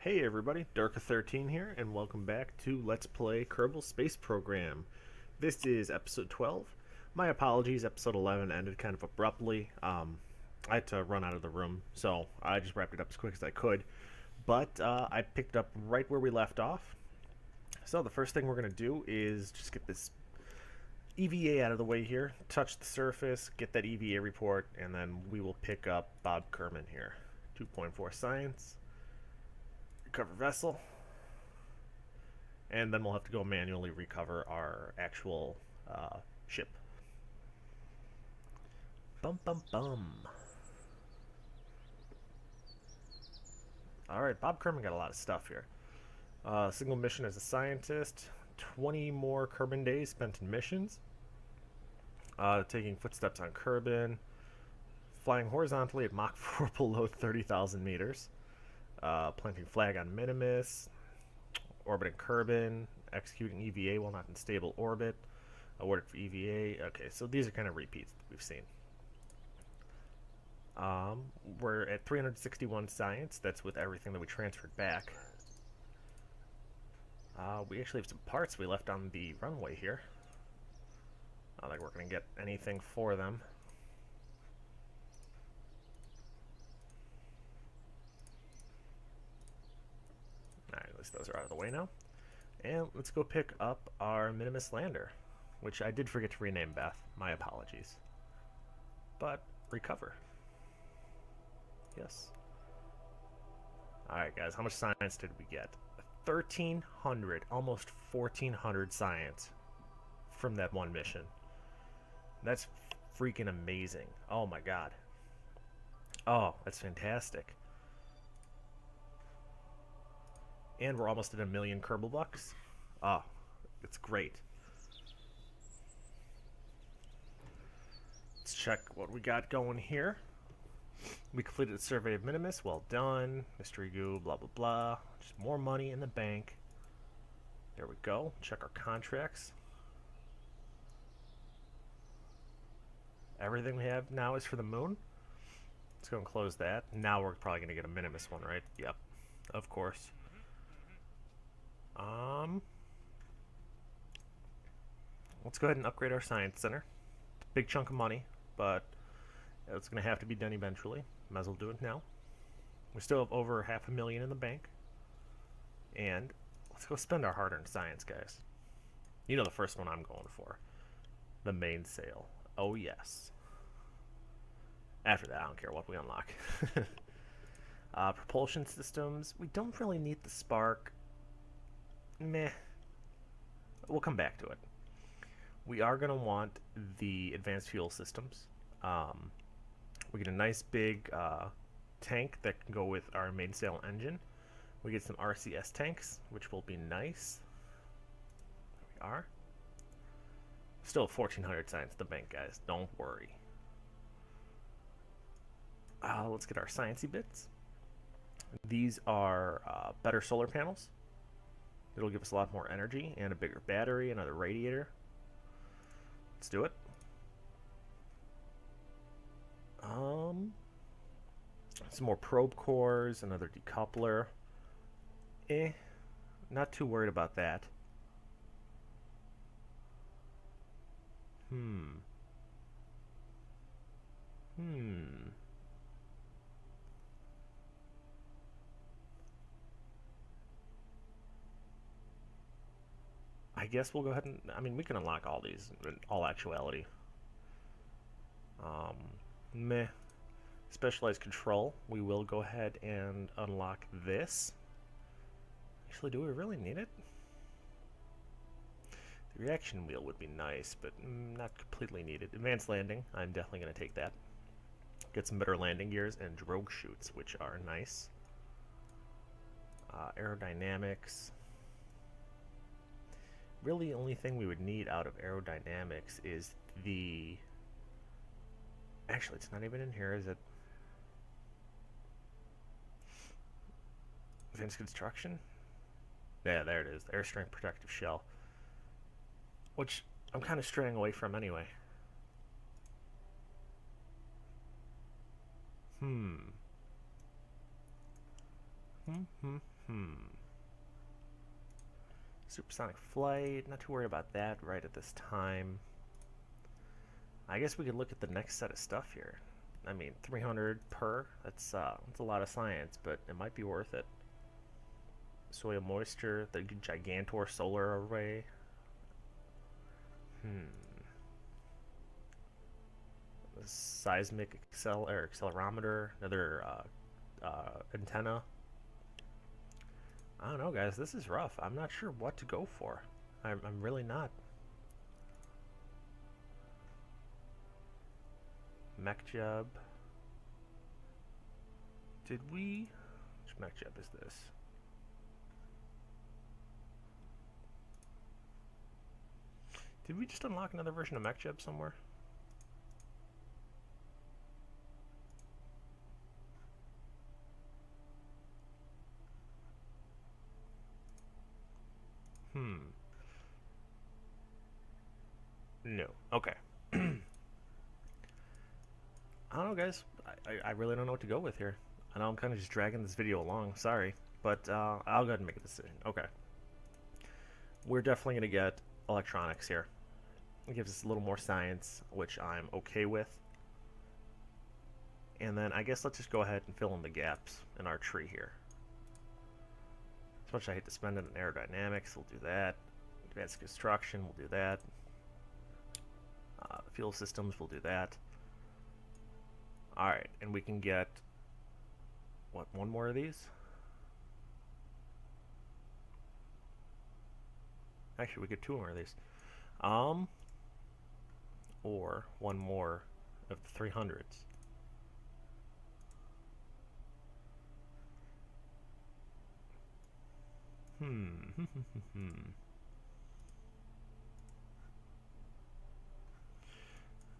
Hey everybody, Darka13 here, and welcome back to Let's Play Kerbal Space Program. This is episode 12. My apologies, episode 11 ended kind of abruptly. I had to run out of the room, so I just wrapped it up as quick as I could. But I picked up right where we left off. So the first thing we're going to do is just get this EVA out of the way here, touch the surface, get that EVA report, and then we will pick up Bob Kerman here. 2.4 science. Recover vessel, and then we'll have to go manually recover our actual ship. Bum bum bum. Alright, Bob Kerman got a lot of stuff here. Single mission as a scientist, 20 more Kerbin days spent in missions, taking footsteps on Kerbin, flying horizontally at Mach 4 below 30,000 meters. Planting flag on Minimus, orbiting Kerbin, executing EVA while not in stable orbit, awarded for EVA. Okay, so these are kind of repeats that we've seen. We're at 361 science. That's with everything that we transferred back. We actually have some parts we left on the runway here. Not like we're going to get anything for them. Alright, at least those are out of the way now. And let's go pick up our Minimus lander, which I did forget to rename Beth. My apologies. But recover. Yes. Alright guys, how much science did we get? 1,300, almost 1,400 science from that one mission. That's freaking amazing. Oh my god. Oh, that's fantastic. And we're almost at 1 million Kerbal bucks. Oh, it's great. Let's check what we got going here. We completed a survey of Minimus. Well done. Mystery goo, blah, blah, blah. Just more money in the bank. There we go. Check our contracts. Everything we have now is for the moon. Let's go and close that. Now we're probably going to get a Minimus one, right? Yep, of course. Let's go ahead and upgrade our science center. It's a big chunk of money, but it's going to have to be done eventually. Might as well do it now. We still have over 500,000 in the bank. And let's go spend our hard-earned science, guys. You know the first one I'm going for. The mainsail. Oh, yes. After that, I don't care what we unlock. Propulsion systems. We don't really need the spark. Meh. We'll come back to it. We are going to want the advanced fuel systems. We get a nice big tank that can go with our mainsail engine. We get some RCS tanks, which will be nice. There we are. Still 1,400 science at the bank, guys. Don't worry. Let's get our sciencey bits. These are better solar panels. It'll give us a lot more energy and a bigger battery, another radiator. Let's do it. Some more probe cores, another decoupler. Not too worried about that. I guess we'll go ahead and, I mean, we can unlock all these in all actuality. Meh. Specialized control. We will go ahead and unlock this. Actually, do we really need it? The reaction wheel would be nice, but not completely needed. Advanced landing. I'm definitely going to take that. Get some better landing gears and drogue chutes, which are nice. Aerodynamics. Really, the only thing we would need out of aerodynamics is the... Actually, it's not even in here, is it? Advanced construction? Yeah, there it is. Air strength protective shell. Which I'm kind of straying away from anyway. Supersonic flight, not too worried about that right at this time. I guess we could look at the next set of stuff here. I mean, 300 per, that's a lot of science, but it might be worth it. Soil moisture, the Gigantor solar array. The seismic accelerometer, another antenna. I don't know, guys. This is rough. I'm not sure what to go for. I'm really not. Mech Jub. Did we... Which Mech Jub is this? Did we just unlock another version of Mech Jub somewhere? No. Okay. I don't know, guys. I really don't know what to go with here. I know I'm kind of just dragging this video along. Sorry. But I'll go ahead and make a decision. Okay. We're definitely going to get electronics here. It gives us a little more science, which I'm okay with. And then I guess let's just go ahead and fill in the gaps in our tree here. As much as I hate to spend it on aerodynamics, we'll do that. Advanced construction, we'll do that. Fuel systems, we'll do that. Alright, and we can get, what, one more of these? Actually, we get two more of these. Or one more of the 300s.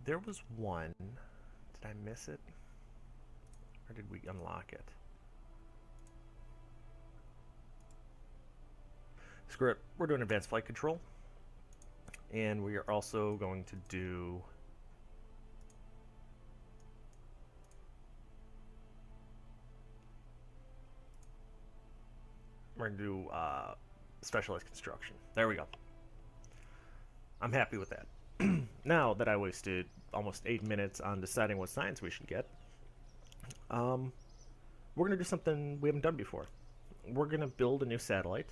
There was one. Did I miss it? Or did we unlock it? Screw it. We're doing advanced flight control. And we are also going to do... We're going to do specialized construction. There we go. I'm happy with that. Now that I wasted almost 8 minutes on deciding what science we should get, we're going to do something we haven't done before. We're going to build a new satellite,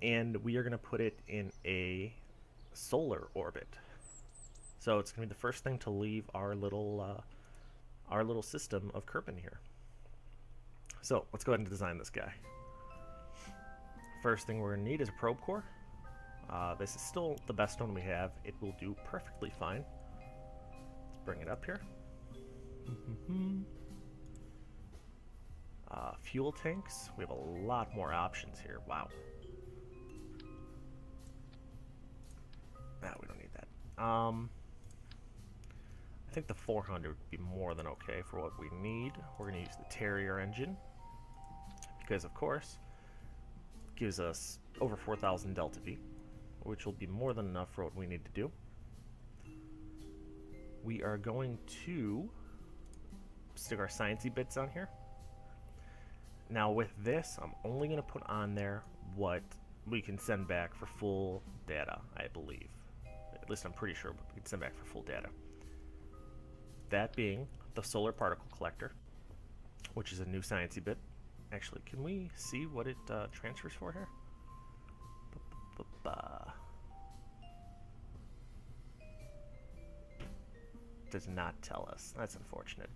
and we are going to put it in a solar orbit. So it's going to be the first thing to leave our little system of Kerbin here. So let's go ahead and design this guy. First thing we're going to need is a probe core. This is still the best one we have. It will do perfectly fine. Let's bring it up here. Fuel tanks. We have a lot more options here. Wow. We don't need that. I think the 400 would be more than okay for what we need. We're going to use the Terrier engine because, of course, it gives us over 4,000 delta V, which will be more than enough for what we need to do. We are going to stick our sciencey bits on here. Now with this, I'm only going to put on there what we can send back for full data, I believe. At least I'm pretty sure we can send back for full data. That being the solar particle collector, which is a new sciencey bit. Actually, can we see what it transfers for here? Does not tell us. That's unfortunate.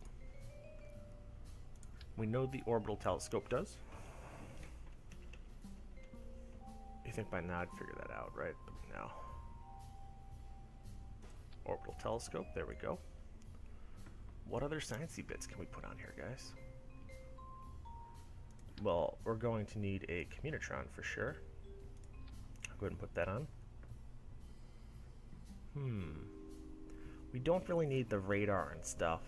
We know the orbital telescope does. You think by now I'd figure that out, right? But no. Orbital telescope, there we go. What other sciencey bits can we put on here, guys? Well, we're going to need a communitron for sure. I'll go ahead and put that on. We don't really need the radar and stuff,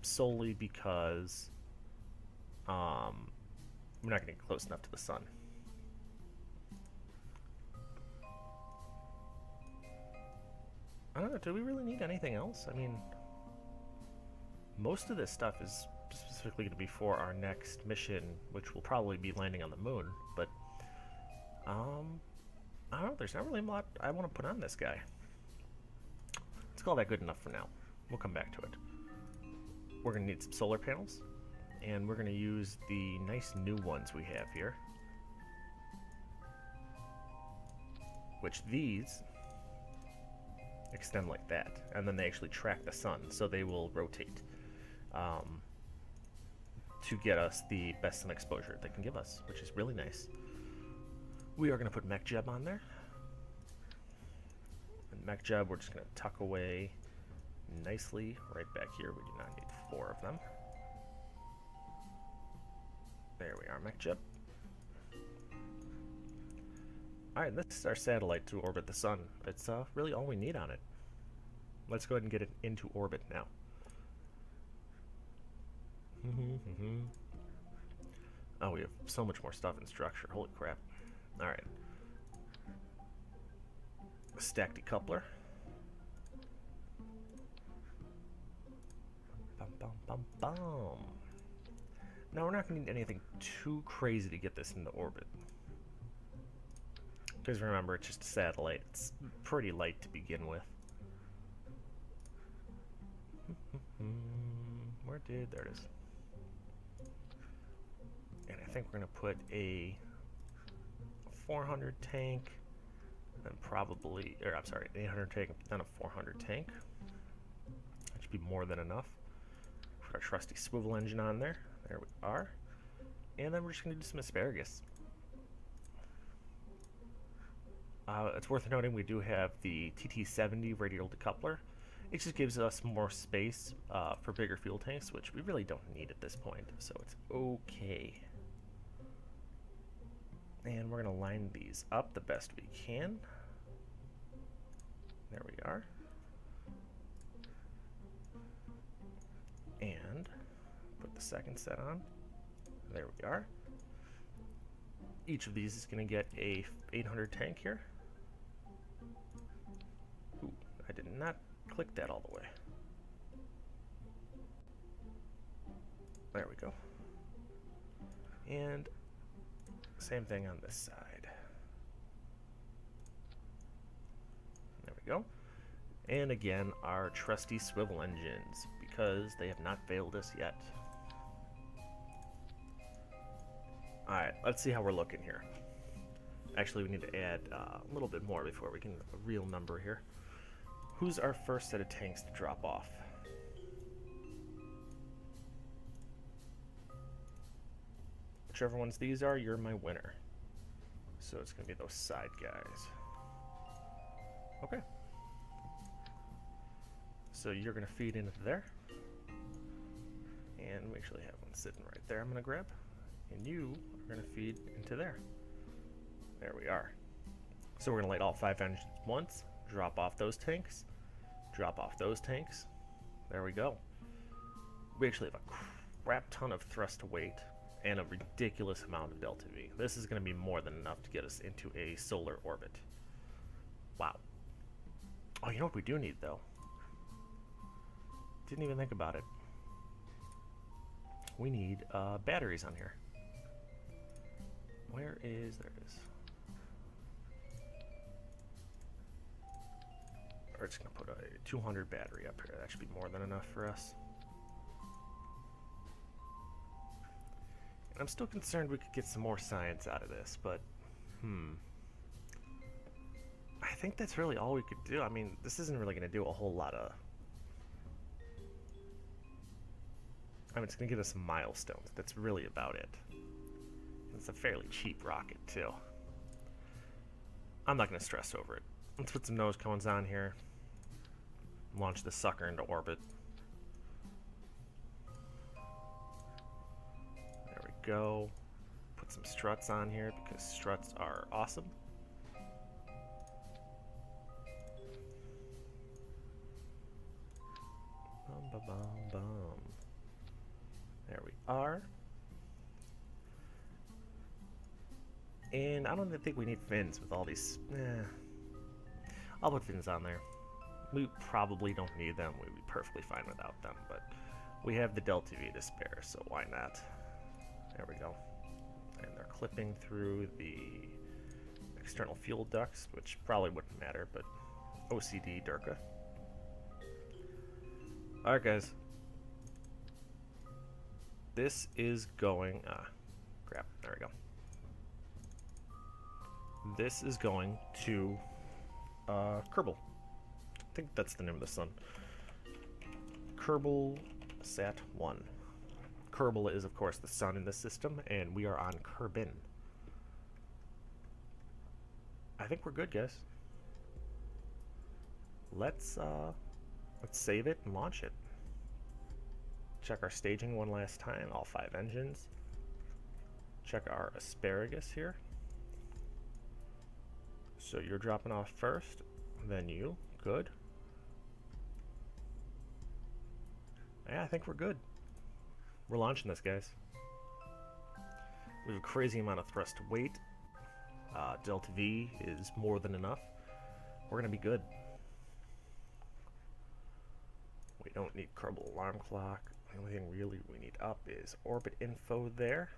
solely because we're not getting close enough to the sun. I don't know, do we really need anything else? I mean, most of this stuff is specifically going to be for our next mission, which will probably be landing on the moon. But I don't know. There's not really a lot I want to put on this guy. Let's call that good enough for now. We'll come back to it. We're going to need some solar panels, and we're going to use the nice new ones we have here. Which these extend like that, and then they actually track the sun, so they will rotate to get us the best sun exposure they can give us, which is really nice. We are going to put mech jeb on there. And mech jeb, we're just going to tuck away nicely right back here. We do not need 4 of them. There we are, mech jeb. Alright, this is our satellite to orbit the sun. It's really all we need on it. Let's go ahead and get it into orbit now. Oh, we have so much more stuff in structure. Holy crap. Alright. Stack decoupler. Bum, bum, bum, bum. Now, we're not going to need anything too crazy to get this into orbit. Because remember, it's just a satellite. It's pretty light to begin with. There it is. And I think we're going to put a 400 tank, and probably, or I'm sorry, an 800 tank, then a 400 tank. That should be more than enough. Put our trusty swivel engine on there. There we are. And then we're just going to do some asparagus. It's worth noting we do have the TT70 radial decoupler. It just gives us more space for bigger fuel tanks, which we really don't need at this point, so it's okay. And we're going to line these up the best we can. There we are. And put the second set on. There we are. Each of these is going to get a 800 tank here. Ooh, I did not click that all the way. There we go. And same thing on this side. There we go. And again, our trusty swivel engines, because they have not failed us yet. Alright, let's see how we're looking here. Actually, we need to add a little bit more before we can get a real number here. Who's our first set of tanks to drop off? Whichever ones these are, you're my winner. So it's going to be those side guys. Okay. So you're going to feed into there. And we actually have one sitting right there I'm going to grab. And you are going to feed into there. There we are. So we're going to light all 5 engines once. Drop off those tanks. Drop off those tanks. There we go. We actually have a crap ton of thrust to weight and a ridiculous amount of delta V. This is going to be more than enough to get us into a solar orbit. Wow. Oh, you know what we do need, though? Didn't even think about it. We need batteries on here. Where is... There it is. We're just going to put a 200 battery up here. That should be more than enough for us. And I'm still concerned we could get some more science out of this, but I think that's really all we could do. I mean, this isn't really going to do a whole lot of... I mean, it's going to give us some milestones. That's really about it. It's a fairly cheap rocket, too. I'm not going to stress over it. Let's put some nose cones on here. Launch the sucker into orbit. There we go. Put some struts on here because struts are awesome. Bum, ba, bum, bum. There we are. And I don't even think we need fins with all these. I'll put fins on there. We probably don't need them. We'd be perfectly fine without them, but We have the Delta V to spare, so why not? There we go. And they're clipping through the external fuel ducts, which probably wouldn't matter, but OCD Durka. Alright guys. This is going... crap, there we go. This is going to Kerbal. I think that's the name of the sun. Kerbal Sat 1. Kerbal is, of course, the sun in this system, and we are on Kerbin. I think we're good, guys. Let's save it and launch it. Check our staging one last time, all 5 engines. Check our asparagus here. So you're dropping off first, then you. Good. Yeah, I think we're good. We're launching this, guys. We have a crazy amount of thrust to weight. Delta V is more than enough. We're gonna be good. We don't need Kerbal alarm clock. The only thing really we need up is orbit info there.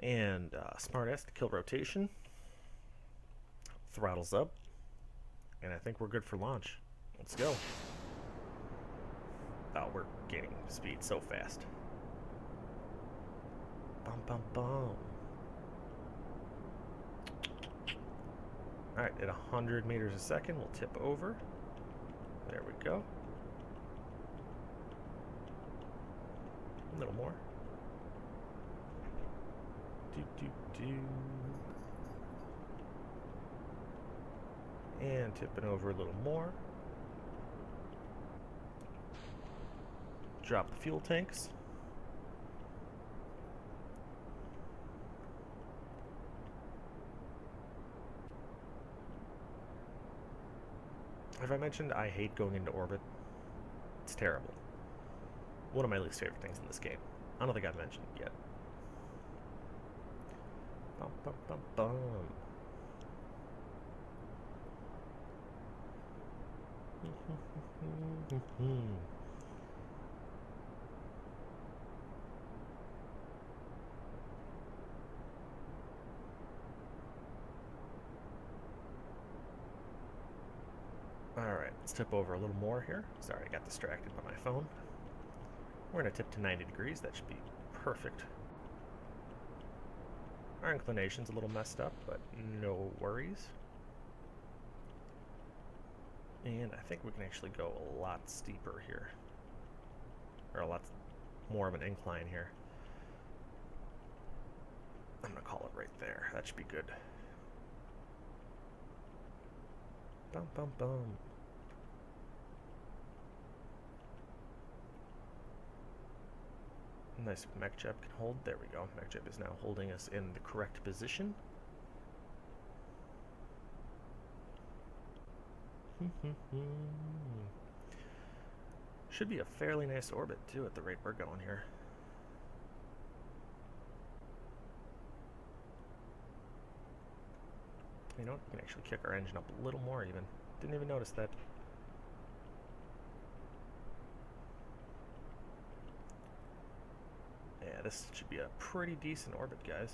And smartass to kill rotation. Throttles up. And I think we're good for launch. Let's go. Oh, we're gaining speed so fast. Bum bum bum. Alright, at 100 meters a second, we'll tip over. There we go. A little more. And tipping over a little more. Drop the fuel tanks. Have I mentioned I hate going into orbit? It's terrible. One of my least favorite things in this game. I don't think I've mentioned it yet. Bum, bum, bum, bum. Alright, let's tip over a little more here. Sorry, I got distracted by my phone. We're going to tip to 90 degrees. That should be perfect. Our inclination's a little messed up, but no worries. And I think we can actually go a lot steeper here. Or a lot more of an incline here. I'm going to call it right there. That should be good. Bum, bum, bum. Nice, mech jeb can hold. There we go. Mech jeb is now holding us in the correct position. Should be a fairly nice orbit, too, at the rate we're going here. You know what? We can actually kick our engine up a little more, even. Didn't even notice that. Yeah, this should be a pretty decent orbit, guys.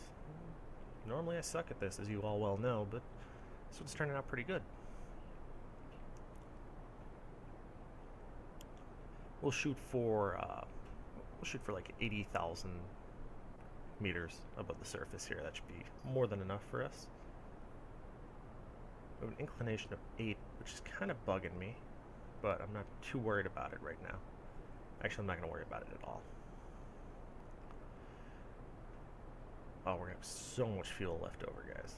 Normally I suck at this, as you all well know, but this one's turning out pretty good. We'll shoot for like 80,000 meters above the surface here. That should be more than enough for us. We have an inclination of 8, which is kind of bugging me, but I'm not too worried about it right now. Actually, I'm not going to worry about it at all. Oh, we're going to have so much fuel left over, guys.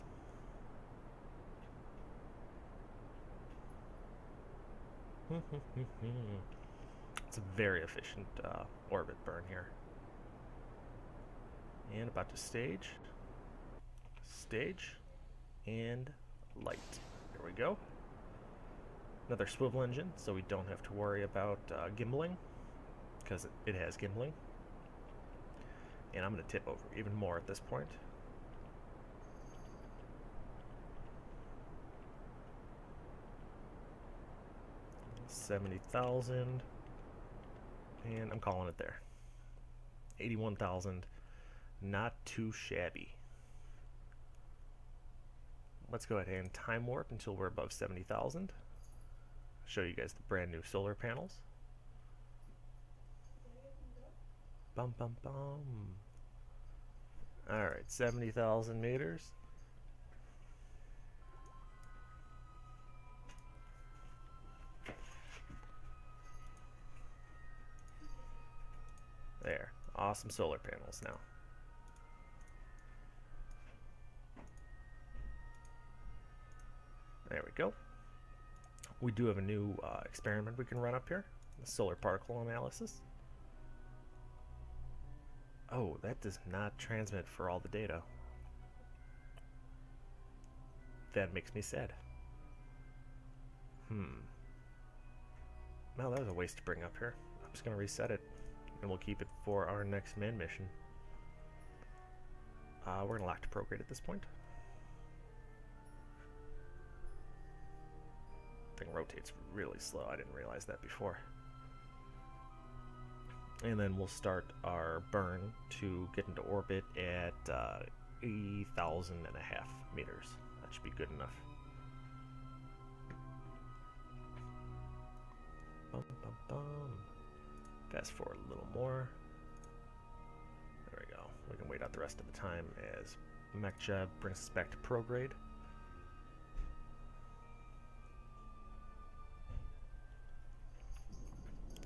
It's a very efficient orbit burn here. And about to stage. Stage. And light. There we go. Another swivel engine, so we don't have to worry about gimbaling, because it has gimbaling. And I'm going to tip over even more at this point. $70,000. And I'm calling it there. 81,000. Not too shabby. Let's go ahead and time warp until we're above 70,000. Show you guys the brand new solar panels. Bum bum bum. Alright, 70,000 meters. There. Awesome solar panels now. There we go. We do have a new experiment we can run up here. The solar particle analysis. Oh, that does not transmit for all the data. That makes me sad. Well, that was a waste to bring up here. I'm just going to reset it, and we'll keep it for our next man mission. We're going to lock to prograde at this point. Thing rotates really slow. I didn't realize that before. And then we'll start our burn to get into orbit at 80,500 meters. That should be good enough. Bum, bum, bum. Fast forward a little more. There we go. We can wait out the rest of the time as Ep12 brings us back to prograde.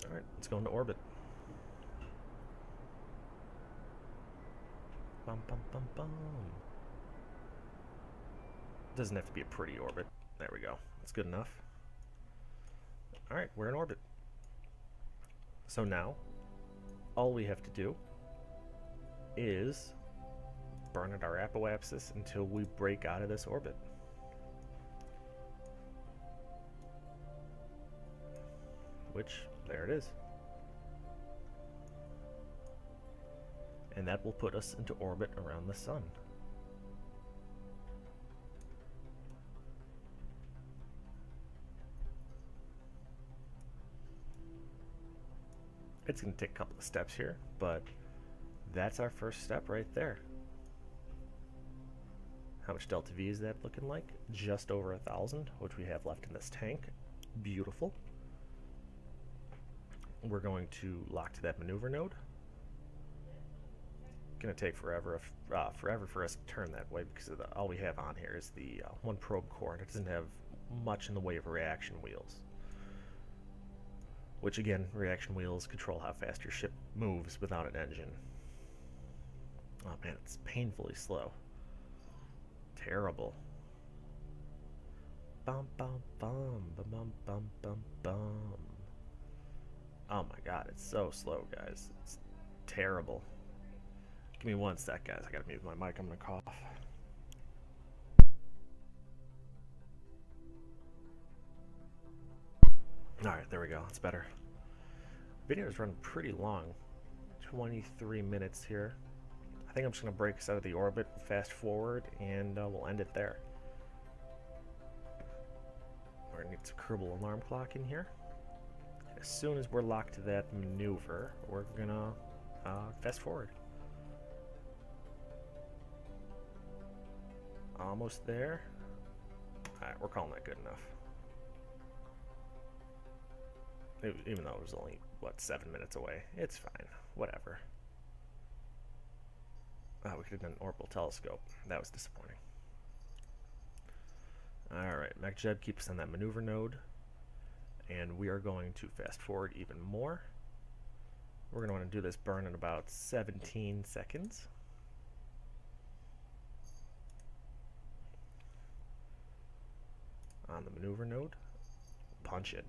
Alright, let's go into orbit. Bum, bum, bum, bum. Doesn't have to be a pretty orbit. There we go. That's good enough. Alright, we're in orbit. So now, all we have to do is burn at our apoapsis until we break out of this orbit. Which, there it is. And that will put us into orbit around the sun. It's going to take a couple of steps here, but that's our first step right there. How much delta V is that looking like? Just over 1,000, which we have left in this tank. Beautiful. We're going to lock to that maneuver node. Going to take forever for us to turn that way because all we have on here is the one probe core, and it doesn't have much in the way of reaction wheels. Which again, reaction wheels control how fast your ship moves without an engine. Oh man, it's painfully slow. Terrible. Bum bum bum bum bum bum bum bum. Oh my god, it's so slow, guys. It's terrible. Give me one sec, guys. I gotta mute my mic. I'm gonna cough. Alright, there we go. It's better. Video is running pretty long. 23 minutes here. I think I'm just going to break us out of the orbit, fast forward, and we'll end it there. We're going to need some Kerbal alarm clock in here. As soon as we're locked to that maneuver, we're going to fast forward. Almost there. Alright, we're calling that good enough. Even though it was only, what, 7 minutes away. It's fine. Whatever. Oh, we could have done an orbital telescope. That was disappointing. Alright, Ep12 keeps us on that maneuver node. And we are going to fast forward even more. We're going to want to do this burn in about 17 seconds. On the maneuver node. Punch it.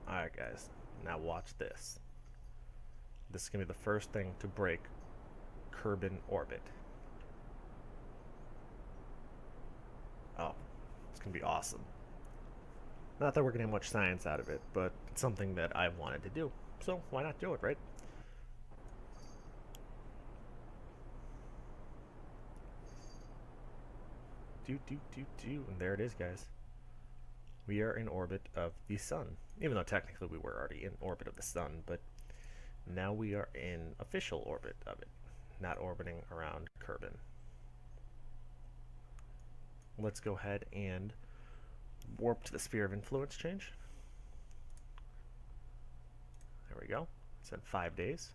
Alright guys, now watch this. This is going to be the first thing to break Kerbal orbit. Oh, it's going to be awesome. Not that we're going to get much science out of it, but it's something that I've wanted to do. So why not do it, right? And there it is, guys. We are in orbit of the sun, even though technically we were already in orbit of the sun, but now we are in official orbit of it, not orbiting around Kerbin. Let's go ahead and warp to the sphere of influence change. There we go. It's in 5 days.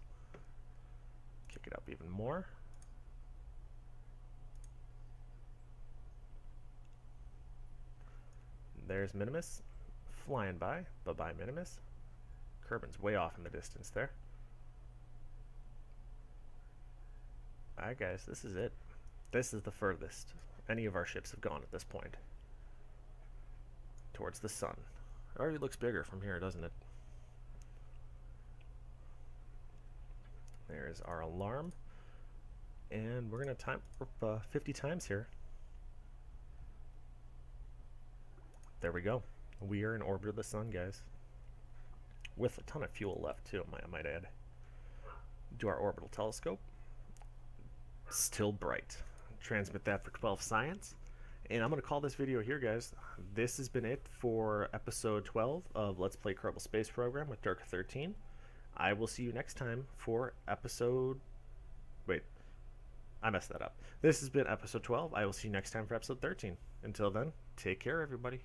Kick it up even more. There's Minimus flying by. Bye-bye, Minimus. Kerbin's way off in the distance there. Alright, guys, this is it. This is the furthest any of our ships have gone at this point. Towards the sun. It already looks bigger from here, doesn't it? There's our alarm. And we're going to time warp 50 times here. There we go. We are in orbit of the sun, guys. With a ton of fuel left, too, I might add. Do our orbital telescope. Still bright. Transmit that for Ep12 science. And I'm going to call this video here, guys. This has been it for episode 12 of Let's Play Kerbal Space Program with Dark13. I will see you next time for episode... Wait. I messed that up. This has been episode 12. I will see you next time for episode 13. Until then, take care, everybody.